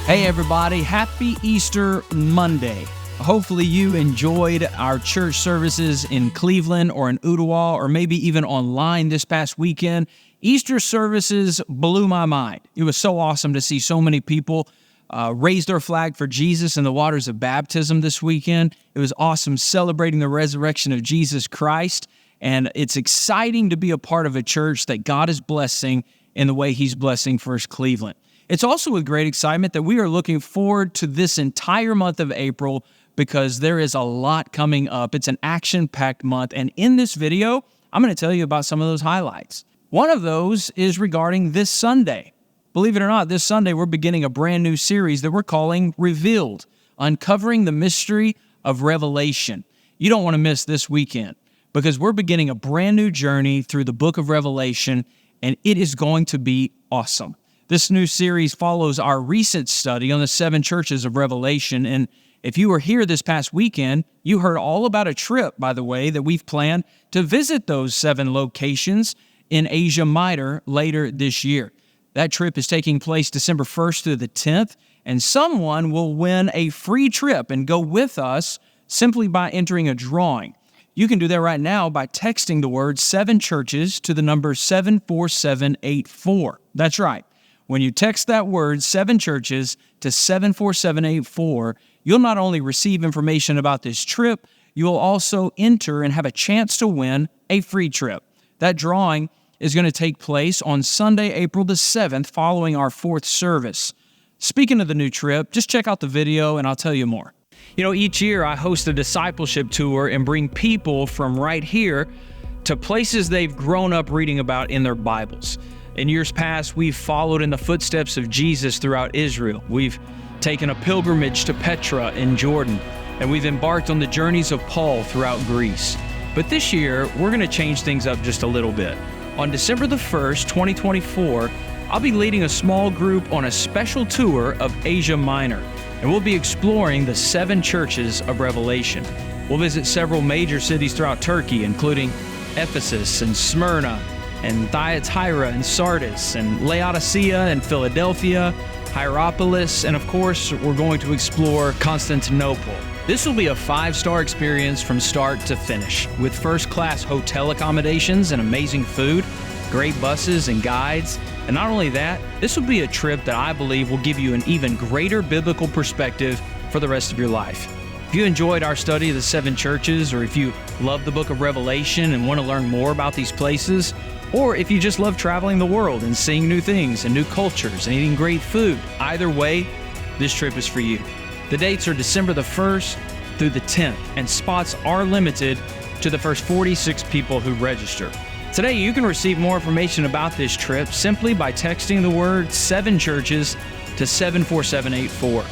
Hey everybody, happy Easter Monday. Hopefully you enjoyed our church services in Cleveland or in Ottawa or maybe even online this past weekend. Easter services blew my mind. It was so awesome to see so many people raise their flag for Jesus in the waters of baptism this weekend. It was awesome celebrating the resurrection of Jesus Christ, and it's exciting to be a part of a church that God is blessing in the way He's blessing First Cleveland. It's also with great excitement that we are looking forward to this entire month of April because there is a lot coming up. It's an action-packed month, and in this video, I'm going to tell you about some of those highlights. One of those is regarding this Sunday. Believe it or not, this Sunday we're beginning a brand new series that we're calling Revealed, Uncovering the Mystery of Revelation. You don't want to miss this weekend because we're beginning a brand new journey through the book of Revelation, and it is going to be awesome. This new series follows our recent study on the 7 churches of Revelation, and if you were here this past weekend, you heard all about a trip, by the way, that we've planned to visit those 7 locations in Asia Minor later this year. That trip is taking place December 1st through the 10th, and someone will win a free trip and go with us simply by entering a drawing. You can do that right now by texting the word 7 churches to the number 74784. That's right. When you text that word, 7 churches, to 74784, you'll not only receive information about this trip, you'll also enter and have a chance to win a free trip. That drawing is going to take place on Sunday, April the 7th, following our 4th service. Speaking of the new trip, just check out the video and I'll tell you more. You know, each year I host a discipleship tour and bring people from right here to places they've grown up reading about in their Bibles. In years past, we've followed in the footsteps of Jesus throughout Israel. We've taken a pilgrimage to Petra in Jordan, and we've embarked on the journeys of Paul throughout Greece. But this year, we're going to change things up just a little bit. On December the 1st, 2024, I'll be leading a small group on a special tour of Asia Minor, and we'll be exploring the 7 churches of Revelation. We'll visit several major cities throughout Turkey, including Ephesus and Smyrna, and Thyatira and Sardis, and Laodicea and Philadelphia, Hierapolis, and of course, we're going to explore Constantinople. This will be a 5-star experience from start to finish, with first-class hotel accommodations and amazing food, great buses and guides. And not only that, this will be a trip that I believe will give you an even greater biblical perspective for the rest of your life. If you enjoyed our study of the 7 churches, or if you love the book of Revelation and want to learn more about these places, or if you just love traveling the world and seeing new things and new cultures and eating great food, either way, this trip is for you. The dates are December the 1st through the 10th, and spots are limited to the first 46 people who register. Today, you can receive more information about this trip simply by texting the word 7 churches to 74784.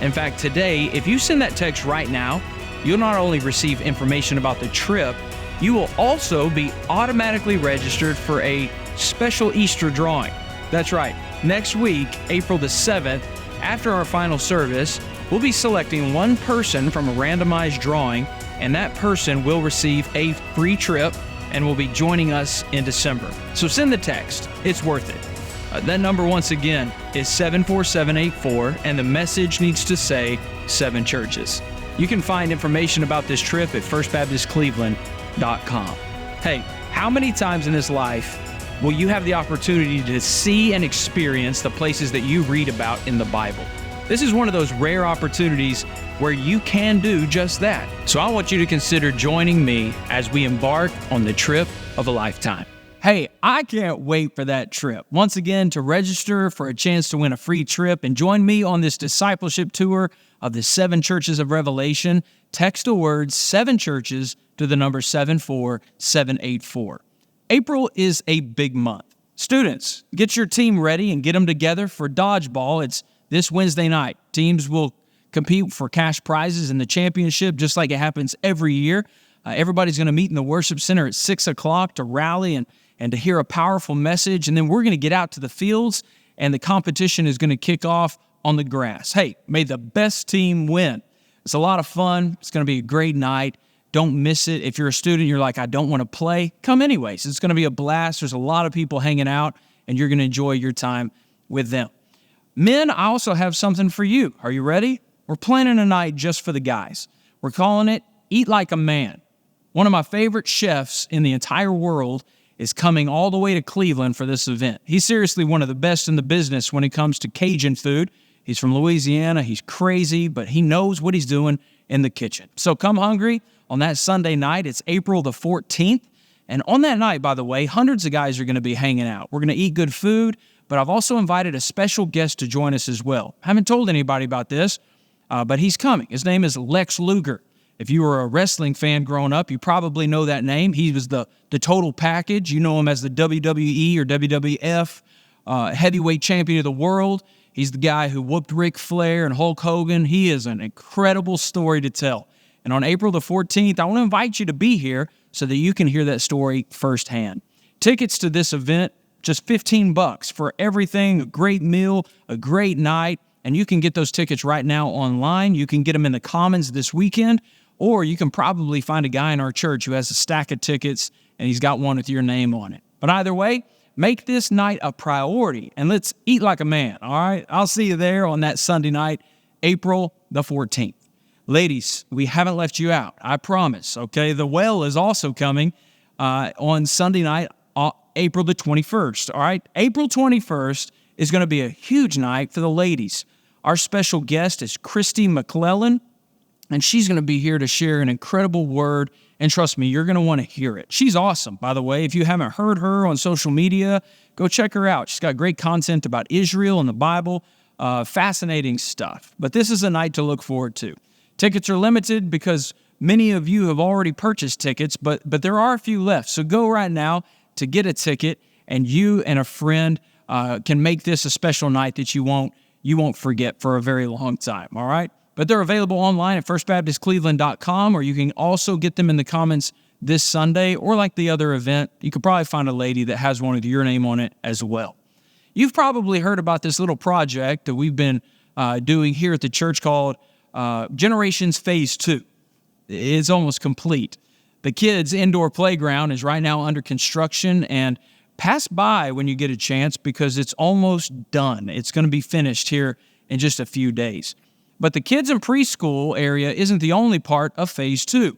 In fact, today, if you send that text right now, you'll not only receive information about the trip, you will also be automatically registered for a special Easter drawing. That's right. Next week, April the 7th, after our final service, we'll be selecting one person from a randomized drawing, and that person will receive a free trip and will be joining us in December. So send the text. It's worth it. That number, once again, is 74784, and the message needs to say 7 churches. You can find information about this trip at firstbaptistcleveland.com. Hey, how many times in this life will you have the opportunity to see and experience the places that you read about in the Bible? This is one of those rare opportunities where you can do just that. So I want you to consider joining me as we embark on the trip of a lifetime. Hey, I can't wait for that trip. Once again, to register for a chance to win a free trip and join me on this discipleship tour of the 7 churches of Revelation, text the word 7 churches to the number 74784. April is a big month. Students, get your team ready and get them together for dodgeball. It's this Wednesday night. Teams will compete for cash prizes in the championship just like it happens every year. Everybody's going to meet in the worship center at 6 o'clock to rally and to hear a powerful message. And then we're going to get out to the fields, and the competition is going to kick off on the grass. Hey, may the best team win. It's a lot of fun. It's going to be a great night. Don't miss it. If you're a student, you're like, I don't want to play, come anyways. It's going to be a blast. There's a lot of people hanging out, and you're going to enjoy your time with them. Men, I also have something for you. Are you ready? We're planning a night just for the guys. We're calling it Eat Like a Man. One of my favorite chefs in the entire world is coming all the way to Cleveland for this event. He's seriously one of the best in the business when it comes to Cajun food. He's from Louisiana. He's crazy, but he knows what he's doing in the kitchen. So come hungry on that Sunday night. It's April the 14th. And on that night, by the way, hundreds of guys are going to be hanging out. We're going to eat good food, but I've also invited a special guest to join us as well. I haven't told anybody about this, but he's coming. His name is Lex Luger. If you were a wrestling fan growing up, you probably know that name. He was the total package. You know him as the WWE or WWF heavyweight champion of the world. He's the guy who whooped Ric Flair and Hulk Hogan. He is an incredible story to tell. And on April the 14th, I want to invite you to be here so that you can hear that story firsthand. Tickets to this event, just $15 for everything, a great meal, a great night, and you can get those tickets right now online. You can get them in the Commons this weekend, or you can probably find a guy in our church who has a stack of tickets and he's got one with your name on it. But either way, make this night a priority and let's eat like a man, all right? I'll see you there on that Sunday night, April the 14th. Ladies, we haven't left you out, I promise, okay? The Well is also coming on Sunday night, April the 21st, all right? April 21st is going to be a huge night for the ladies. Our special guest is Christy McClellan, and she's going to be here to share an incredible word, and trust me, you're going to want to hear it. She's awesome, by the way. If you haven't heard her on social media, go check her out. She's got great content about Israel and the Bible, fascinating stuff. But this is a night to look forward to. Tickets are limited because many of you have already purchased tickets, but there are a few left. So go right now to get a ticket, and you and a friend can make this a special night that you won't forget for a very long time, all right? But they're available online at firstbaptistcleveland.com, or you can also get them in the Commons this Sunday, or like the other event, you could probably find a lady that has one with your name on it as well. You've probably heard about this little project that we've been doing here at the church called Generations Phase 2. It's almost complete. The kids' indoor playground is right now under construction, and pass by when you get a chance because it's almost done. It's going to be finished here in just a few days. But the kids in preschool area isn't the only part of Phase 2.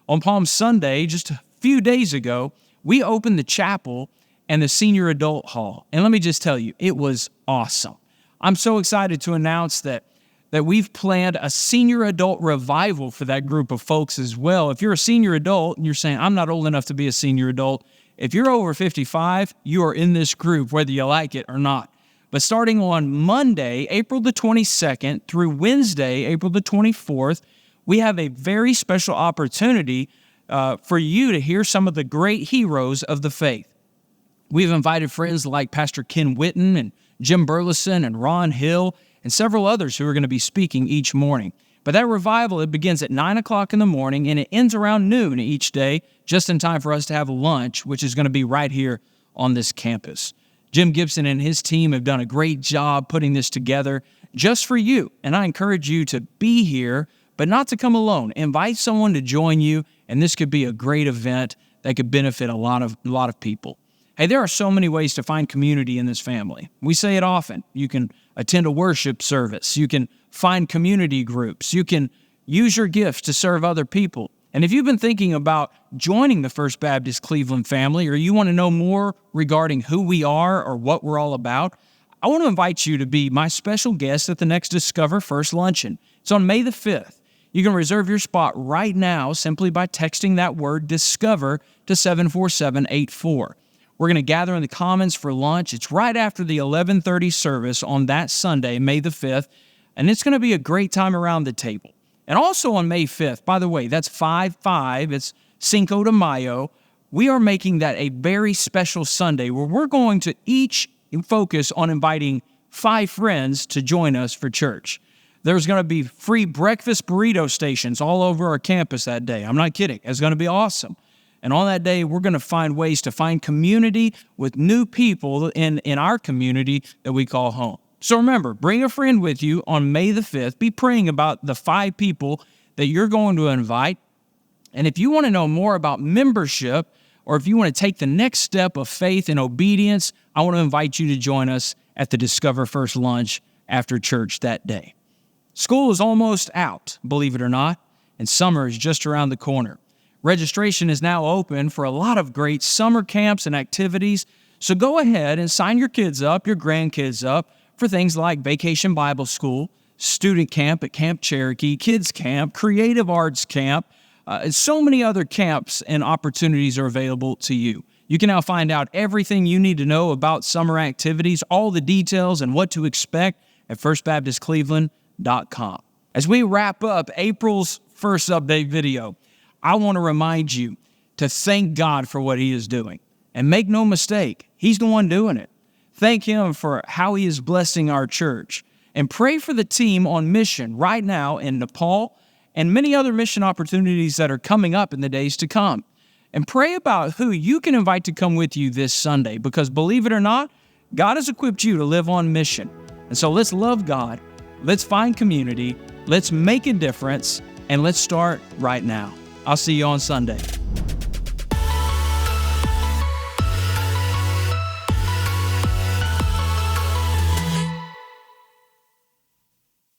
On Palm Sunday, just a few days ago, we opened the chapel and the senior adult hall. And let me just tell you, it was awesome. I'm so excited to announce that we've planned a senior adult revival for that group of folks as well. If you're a senior adult and you're saying, I'm not old enough to be a senior adult, if you're over 55, you are in this group, whether you like it or not. But starting on Monday, April the 22nd, through Wednesday, April the 24th, we have a very special opportunity for you to hear some of the great heroes of the faith. We've invited friends like Pastor Ken Whitten and Jim Burleson and Ron Hill and several others who are going to be speaking each morning. But that revival, it begins at 9 o'clock in the morning, and it ends around noon each day, just in time for us to have lunch, which is going to be right here on this campus. Jim Gibson and his team have done a great job putting this together just for you, and I encourage you to be here, but not to come alone. Invite someone to join you, and this could be a great event that could benefit a lot of people. Hey, there are so many ways to find community in this family. We say it often. You can attend a worship service. You can find community groups. You can use your gifts to serve other people. And if you've been thinking about joining the First Baptist Cleveland family, or you want to know more regarding who we are or what we're all about, I want to invite you to be my special guest at the next Discover First Luncheon. It's on May the 5th. You can reserve your spot right now simply by texting that word DISCOVER to 74784. We're going to gather in the Commons for lunch. It's right after the 11:30 service on that Sunday, May the 5th, and it's going to be a great time around the table. And also on May 5th, by the way, that's 5/5, it's Cinco de Mayo, we are making that a very special Sunday where we're going to each focus on inviting 5 friends to join us for church. There's going to be free breakfast burrito stations all over our campus that day. I'm not kidding. It's going to be awesome. And on that day, we're going to find ways to find community with new people in our community that we call home. So remember, bring a friend with you on May the 5th. Be praying about the 5 people that you're going to invite. And if you want to know more about membership, or if you want to take the next step of faith and obedience, I want to invite you to join us at the Discover First Lunch after church that day. School is almost out, believe it or not, and summer is just around the corner. Registration is now open for a lot of great summer camps and activities, so go ahead and sign your kids up, your grandkids up, for things like Vacation Bible School, Student Camp at Camp Cherokee, Kids Camp, Creative Arts Camp, and so many other camps and opportunities are available to you. You can now find out everything you need to know about summer activities, all the details, and what to expect at firstbaptistcleveland.com. As we wrap up April's first update video, I want to remind you to thank God for what He is doing. And make no mistake, He's the one doing it. Thank Him for how He is blessing our church. And pray for the team on mission right now in Nepal and many other mission opportunities that are coming up in the days to come. And pray about who you can invite to come with you this Sunday, because believe it or not, God has equipped you to live on mission. And so let's love God, let's find community, let's make a difference, and let's start right now. I'll see you on Sunday.